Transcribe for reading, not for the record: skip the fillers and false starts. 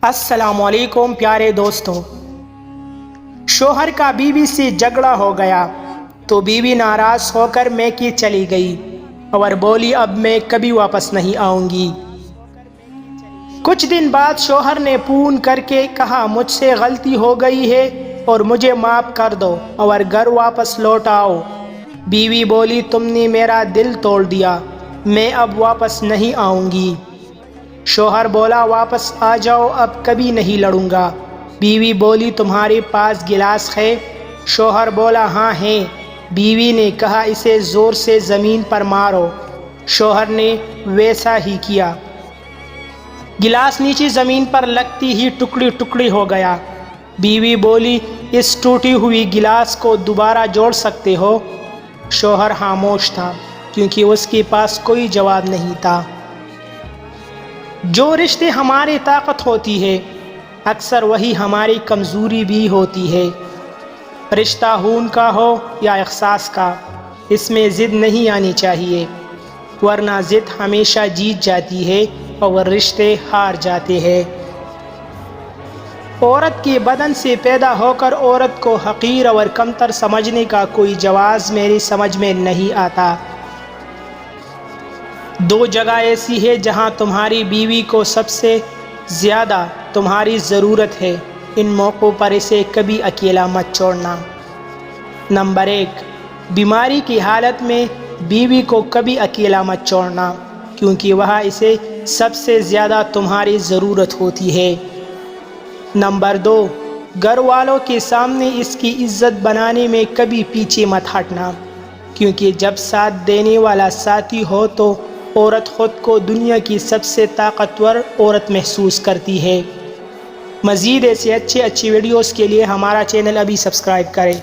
السلام علیکم پیارے دوستوں، شوہر کا بیوی سے جھگڑا ہو گیا تو بیوی ناراض ہو کر میکے چلی گئی اور بولی اب میں کبھی واپس نہیں آؤں گی۔ کچھ دن بعد شوہر نے فون کر کے کہا مجھ سے غلطی ہو گئی ہے اور مجھے معاف کر دو اور گھر واپس لوٹ آؤ۔ بیوی بولی تم نے میرا دل توڑ دیا، میں اب واپس نہیں آؤں گی۔ شوہر بولا واپس آ جاؤ، اب کبھی نہیں لڑوں گا۔ بیوی بولی تمہارے پاس گلاس ہے؟ شوہر بولا ہاں ہے۔ بیوی نے کہا اسے زور سے زمین پر مارو۔ شوہر نے ویسا ہی کیا۔ گلاس نیچے زمین پر لگتی ہی ٹکڑی ٹکڑی ہو گیا۔ بیوی بولی اس ٹوٹی ہوئی گلاس کو دوبارہ جوڑ سکتے ہو؟ شوہر خاموش تھا کیونکہ اس کے پاس کوئی جواب نہیں تھا۔ جو رشتے ہماری طاقت ہوتی ہے اکثر وہی ہماری کمزوری بھی ہوتی ہے۔ رشتہ خون کا ہو یا احساس کا، اس میں ضد نہیں آنی چاہیے، ورنہ ضد ہمیشہ جیت جاتی ہے اور رشتے ہار جاتے ہیں۔ عورت کے بدن سے پیدا ہو کر عورت کو حقیر اور کمتر سمجھنے کا کوئی جواز میری سمجھ میں نہیں آتا۔ دو جگہ ایسی ہے جہاں تمہاری بیوی کو سب سے زیادہ تمہاری ضرورت ہے، ان موقعوں پر اسے کبھی اکیلا مت چھوڑنا۔ نمبر 1، بیماری کی حالت میں بیوی کو کبھی اکیلا مت چھوڑنا، کیونکہ وہاں اسے سب سے زیادہ تمہاری ضرورت ہوتی ہے۔ نمبر 2، گھر والوں کے سامنے اس کی عزت بنانے میں کبھی پیچھے مت ہٹنا، کیونکہ جب ساتھ دینے والا ساتھی ہو تو عورت خود کو دنیا کی سب سے طاقتور عورت محسوس کرتی ہے۔ مزید ایسے اچھے ویڈیوز کے لیے ہمارا چینل ابھی سبسکرائب کریں۔